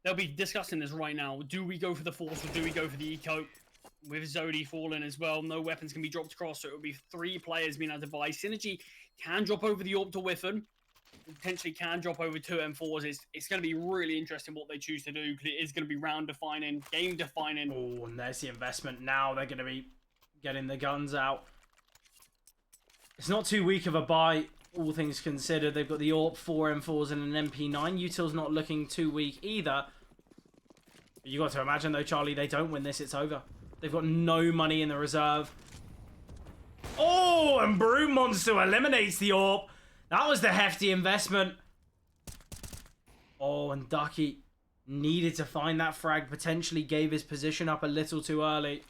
They'll be discussing this right now. Do we go for the Force or do we go for the eco? With Zodi falling as well, no weapons can be dropped across, so it will be 3 players being able to buy. Synergy can drop over the Orb to Whiffen. Potentially can drop over 2 M4s. It's going to be really interesting what they choose to do, because it is going to be round defining, game defining. Oh, and there's the investment. Now they're going to be getting the guns out. It's not too weak of a buy, all things considered. They've got the AWP, 4 M4s, and an MP9. Util's not looking too weak either. But you got to imagine, though, Charlie, they don't win this, it's over. They've got no money in the reserve. Oh, and Broom Monster eliminates the AWP. That was the hefty investment. Oh, and Ducky needed to find that frag. Potentially gave his position up a little too early.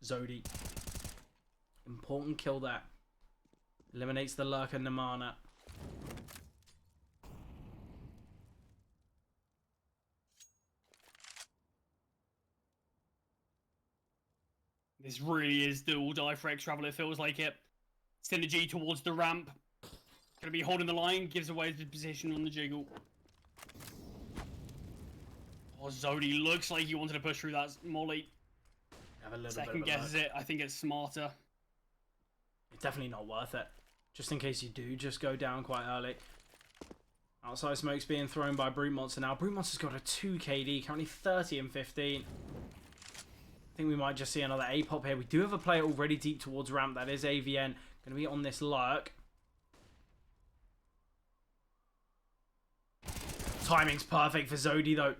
Zodi. Important kill there. Eliminates the Lurker Namana. This really is do or die for X-Travel, it feels like it. Synergy towards the ramp. Gonna be holding the line, gives away the position on the jiggle. Oh, Zodi looks like he wanted to push through that molly. Have a little Second bit of guesses it. I think it's smarter. It's definitely not worth it. Just in case you do just go down quite early. Outside smoke's being thrown by Brute Monster now. Brute Monster's got a 2 KD, currently 30 and 15. I think we might just see another A-pop here. We do have a player already deep towards ramp. That is AVN. Going to be on this lurk. Timing's perfect for Zodi, though.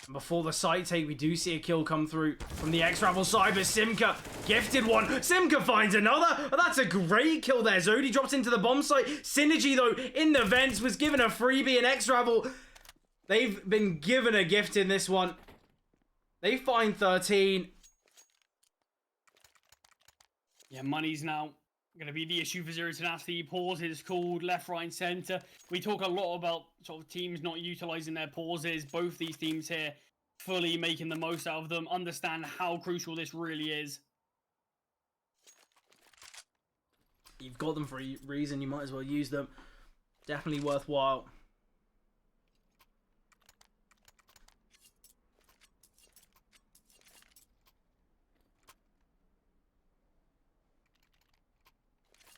And before the side take, we do see a kill come through from the X-Ravel side, but Simka gifted one. Simka finds another. Oh, that's a great kill there. Zodi drops into the bomb site. Synergy, though, in the vents, was given a freebie, and X-Ravel, they've been given a gift in this one. They find 13. Yeah, money's now going to be the issue for Zero Tenacity. Pauses called left, right, and center. We talk a lot about sort of teams not utilizing their pauses. Both these teams here fully making the most out of them. Understand how crucial this really is. You've got them for a reason. You might as well use them. Definitely worthwhile.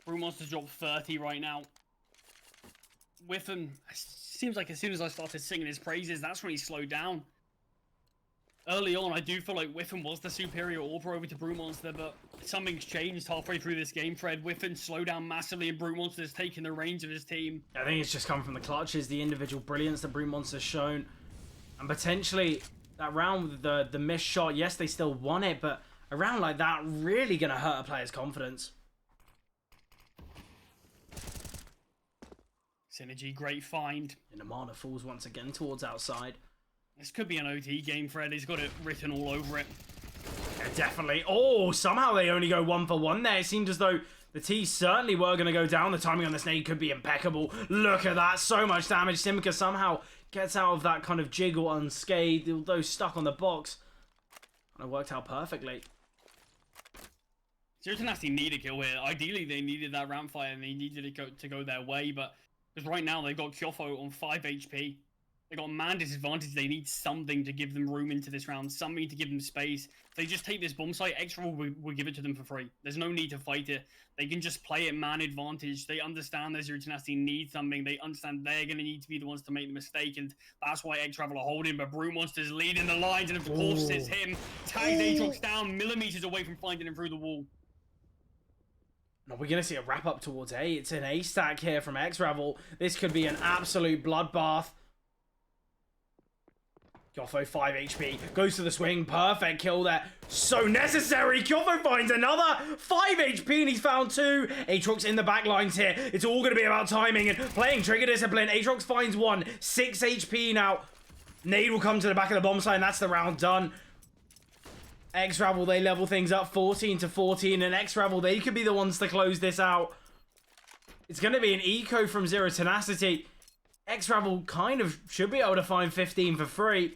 Broom wants to drop 30 right now. Whiffen, seems like as soon as I started singing his praises, that's when he slowed down. Early on, I do feel like Whiffen was the superior AWPer over to Brute Monster, but something's changed halfway through this game, Fred. Whiffen slowed down massively, and Brute Monster's taking the reins of his team. I think it's just come from the clutches, the individual brilliance that Brute Monster's shown. And potentially, that round with the missed shot, yes, they still won it, but a round like that really going to hurt a player's confidence. Synergy, great find. And Amana falls once again towards outside. This could be an OT game, Fred. He's got it written all over it. Yeah, definitely. Oh, somehow they only go 1 for 1 there. It seemed as though the T certainly were going to go down. The timing on the snake could be impeccable. Look at that. So much damage. Simka somehow gets out of that kind of jiggle unscathed, although stuck on the box. And it worked out perfectly. Zero Tenacity need a kill here. Ideally, they needed that ramp fire and they needed it to go their way, but because right now they've got Kyofo on 5 HP. They got man disadvantage. They need something to give them room into this round, something to give them space. If they just take this bomb site, Extra will give it to them for free. There's no need to fight it. They can just play it man advantage. They understand that Zero Tenacity needs something. They understand they're going to need to be the ones to make the mistake, and that's why Extra are holding. But Brute Monster's leading the lines, and of course it's him. Tags Aatrox down, millimeters away from finding him through the wall. Now we're going to see a wrap up towards A. It's an A stack here from X-Ravel. This could be an absolute bloodbath. Kyofo, 5 HP, goes to the swing, perfect kill there, so necessary. Kyofo finds another 5 HP and he's found 2. Aatrox in the back lines here. It's all going to be about timing and playing trigger discipline. Aatrox finds 1, 6 HP now. Nade will come to the back of the bomb site and that's the round done. X-Ravel, they level things up 14-14, and X-Ravel, they could be the ones to close this out. It's going to be an eco from Zero Tenacity. X-Ravel kind of should be able to find 15 for free.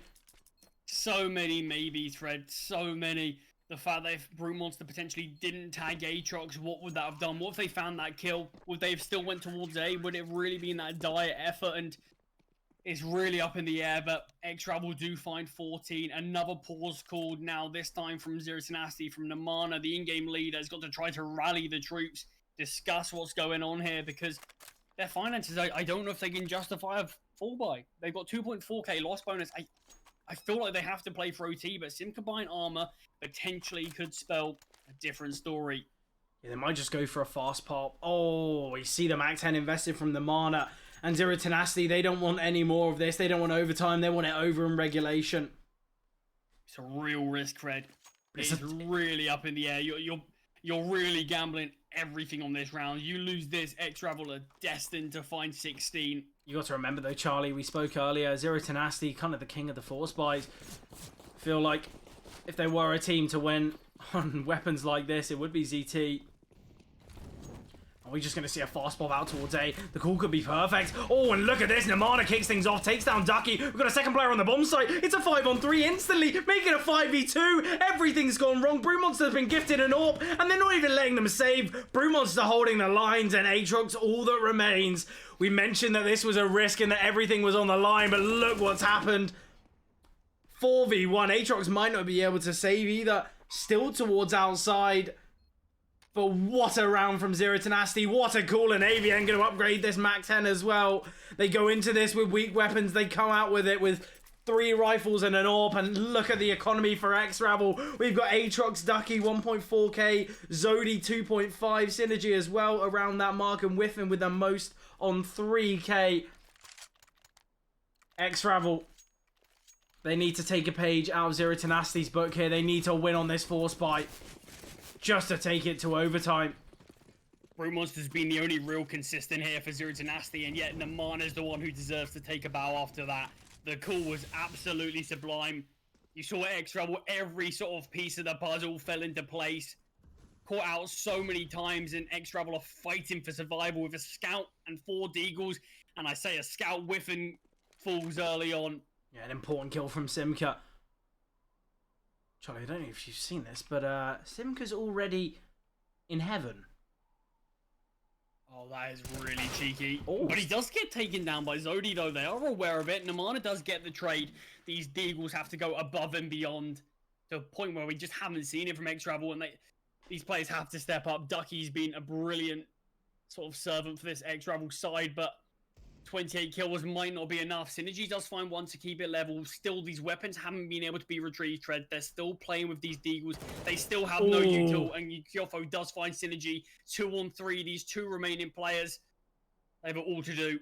So many maybes, Fred. So many. The fact that if Brute Monster potentially didn't tag Aatrox, what would that have done? What if they found that kill? Would they have still went towards A? Would it have really been that dire effort? And it's really up in the air, but X-Ravel do find 14. Another pause called now, this time from Zero Tenacity, from Namana. The in-game leader has got to try to rally the troops, discuss what's going on here, because their finances, I don't know if they can justify a full buy. They've got 2.4k loss bonus. I feel like they have to play for OT, but Sim combined armor potentially could spell a different story. Yeah, they might just go for a fast pop. Oh, we see the Mac 10 invested from the Mana. And Zero Tenacity, they don't want any more of this. They don't want overtime. They want it over in regulation. It's a real risk, Fred. It's really up in the air. You're really gambling everything on this round. You lose this, X-Ravel are destined to find 16. You got to remember though, Charlie, we spoke earlier, Zero Tenacity, kind of the king of the force buys. Feel like if they were a team to win on weapons like this, it would be ZT. Are we just going to see a fast pop out towards A? The call could be perfect. Oh, and look at this. Namana kicks things off, takes down Ducky. We've got a second player on the bomb site. It's a 5-on-3 instantly, making a 5v2. Everything's gone wrong. Brute Monster's been gifted an AWP, and they're not even letting them save. Brute Monster holding the lines, and Aatrox all that remains. We mentioned that this was a risk and that everything was on the line, but look what's happened. 4v1. Aatrox might not be able to save either. Still towards outside. But what a round from Zero Tenacity. What a call. And AVN going to upgrade this Mac 10 as well. They go into this with weak weapons. They come out with it with 3 rifles and an AWP. And look at the economy for X-Ravel. We've got Aatrox, Ducky, 1.4k. Zodi, 2.5. Synergy as well around that mark. And Whiffin with the most on 3k. X-Ravel. They need to take a page out of Zero Tenacity's book here. They need to win on this force buy. Just to take it to overtime. Brute Monster's been the only real consistent here for Zero Tenacity, and yet Namana's the one who deserves to take a bow after that. The call was absolutely sublime. You saw X-Ravel, every sort of piece of the puzzle fell into place. Caught out so many times, and X-Ravel are fighting for survival with a scout and 4 deagles. And I say a scout whiffing falls early on. Yeah, an important kill from Simka. Charlie, I don't know if you've seen this, but Simka's already in heaven. Oh, that is really cheeky. Oh. But he does get taken down by Zodi, though. They are aware of it. Namana does get the trade. These deagles have to go above and beyond to a point where we just haven't seen it from X-Ravel, and these players have to step up. Ducky's been a brilliant sort of servant for this X-Ravel side, but 28 kills might not be enough. Synergy does find one to keep it level. Still, these weapons haven't been able to be retrieved, Tread. They're still playing with these deagles. They still have no util, and Kyofo does find Synergy. 2-on-3, these 2 remaining players. They have it all to do.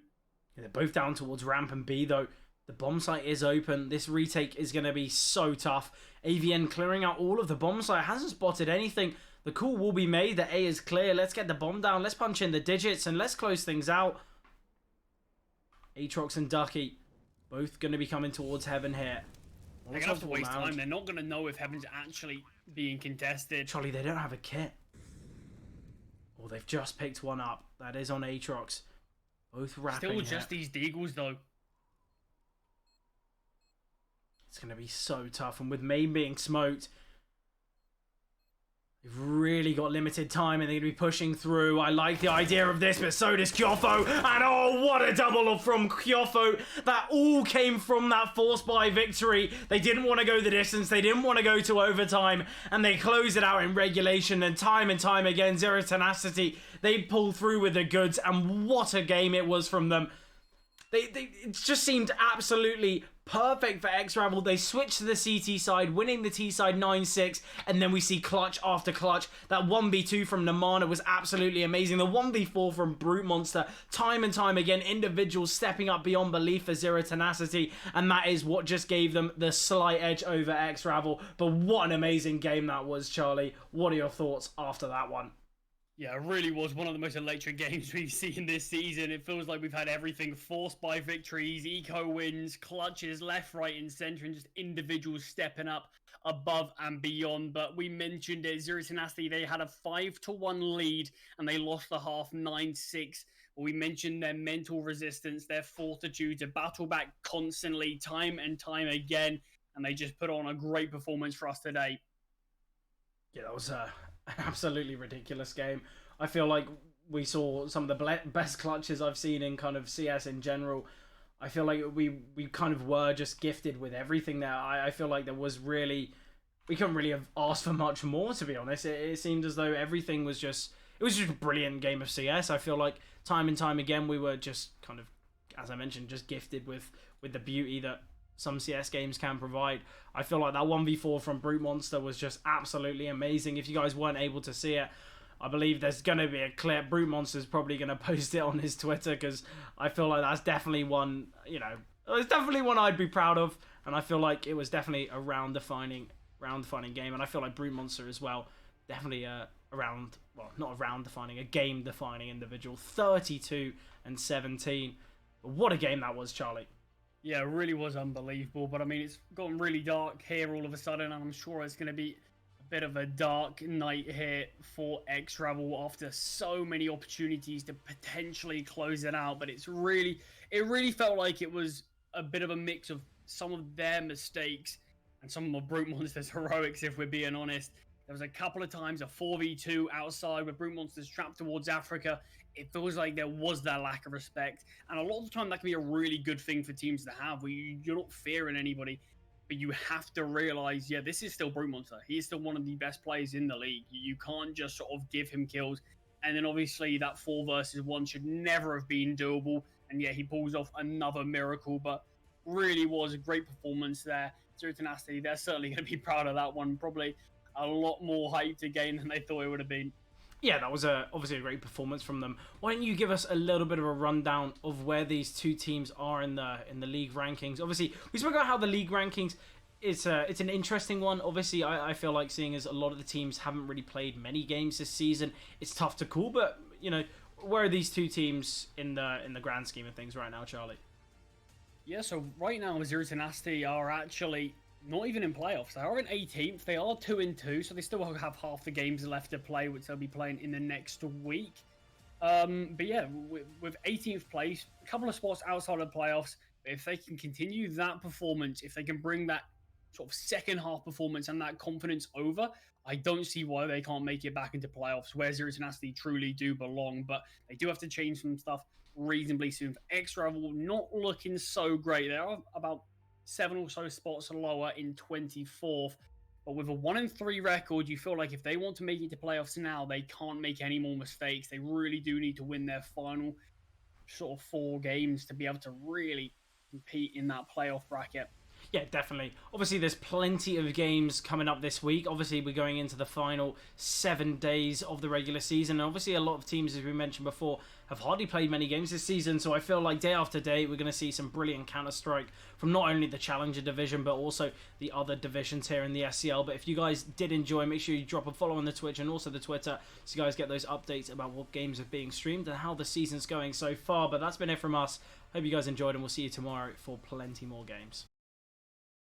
Yeah, they're both down towards ramp and B, though. The bomb site is open. This retake is going to be so tough. AVN clearing out all of the bomb site. Hasn't spotted anything. The call will be made. The A is clear. Let's get the bomb down. Let's punch in the digits, and let's close things out. Aatrox and Ducky, both going to be coming towards Heaven here. They're going to have to waste time. They're not going to know if Heaven's actually being contested. Charlie, they don't have a kit. Oh, they've just picked one up. That is on Aatrox. Both wrapping Still just these deagles, though. It's going to be so tough. And with main being smoked, they've really got limited time and they're going to be pushing through. I like the idea of this, but so does Kyofo. And oh, what a double from Kyofo. That all came from that force buy victory. They didn't want to go the distance. They didn't want to go to overtime. And they close it out in regulation. And time again, Zero Tenacity, they pull through with the goods. And what a game it was from them. It just seemed absolutely perfect for X-Ravel. They switched to the CT side, winning the T side 9-6, and then we see clutch after clutch. That 1v2 from Namana was absolutely amazing. The 1v4 from Brute Monster, time and time again, individuals stepping up beyond belief for Zero Tenacity, and that is what just gave them the slight edge over X-Ravel. But what an amazing game that was, Charlie. What are your thoughts after that one? Yeah, it really was one of the most electric games we've seen this season. It feels like we've had everything forced by victories, eco wins, clutches, left, right, and center, and just individuals stepping up above and beyond. But we mentioned it, Zero Tenacity, they had a 5-1 lead and they lost the half 9-6. We mentioned their mental resistance, their fortitude to battle back constantly, time and time again, and they just put on a great performance for us today. Yeah, that was an absolutely ridiculous game. I feel like we saw some of the best clutches I've seen in kind of CS in general. I feel like we kind of were just gifted with everything there. I feel like there was really... We couldn't really have asked for much more, to be honest. It seemed as though everything was just... It was just a brilliant game of CS. I feel like time and time again we were just kind of, as I mentioned, just gifted with the beauty that some CS games can provide. I feel like that 1v4 from Brute Monster was just absolutely amazing. If you guys weren't able to see it, I believe there's going to be a clip. Brute Monster's probably going to post it on his Twitter, because I feel like that's definitely one, you know, it's definitely one I'd be proud of, and I feel like it was definitely a round-defining game, and I feel like Brute Monster as well, definitely a game-defining individual. 32 and 17. What a game that was, Charlie. Yeah, it really was unbelievable. But I mean, it's gotten really dark here all of a sudden, and I'm sure it's going to be a bit of a dark night here for X-Rebel after so many opportunities to potentially close it out. But it really felt like it was a bit of a mix of some of their mistakes and some of Brute Monster's heroics, if we're being honest. There was a couple of times a 4v2 outside with Brute Monsters trapped towards Africa. It feels like there was that lack of respect. And a lot of the time that can be a really good thing for teams to have, where you're not fearing anybody, but you have to realize, yeah, this is still Brute Monster. He is still one of the best players in the league. You can't just sort of give him kills. And then obviously that 4 versus 1 should never have been doable. And yeah, he pulls off another miracle, but really was a great performance there. Zero Tenacity, they're certainly going to be proud of that one. Probably a lot more hyped again than they thought it would have been. Yeah, that was obviously a great performance from them. Why don't you give us a little bit of a rundown of where these two teams are in the league rankings? Obviously, we spoke about how the league rankings, it's an interesting one. Obviously, I feel like, seeing as a lot of the teams haven't really played many games this season, it's tough to call. But you know, where are these two teams in the grand scheme of things right now, Charlie? Yeah, so right now Zero Tenacity are actually not even in playoffs. They are in 18th. They are 2-2, so they still have half the games left to play, which they'll be playing in the next week. But yeah, with 18th place, a couple of spots outside of playoffs. If they can continue that performance, if they can bring that sort of second half performance and that confidence over, I don't see why they can't make it back into playoffs, where Zero Tenacity truly do belong. But they do have to change some stuff reasonably soon. X-Rebel not looking so great. They are about 7 or so spots lower in 24th. But with a 1-3 record, you feel like if they want to make it to playoffs now, they can't make any more mistakes. They really do need to win their final sort of 4 games to be able to really compete in that playoff bracket. Yeah, definitely. Obviously, there's plenty of games coming up this week. Obviously, we're going into the final 7 days of the regular season. And obviously, a lot of teams, as we mentioned before, have hardly played many games this season. So I feel like day after day, we're going to see some brilliant Counter-Strike from not only the Challenger division, but also the other divisions here in the SCL. But if you guys did enjoy, make sure you drop a follow on the Twitch and also the Twitter, so you guys get those updates about what games are being streamed and how the season's going so far. But that's been it from us. Hope you guys enjoyed, and we'll see you tomorrow for plenty more games.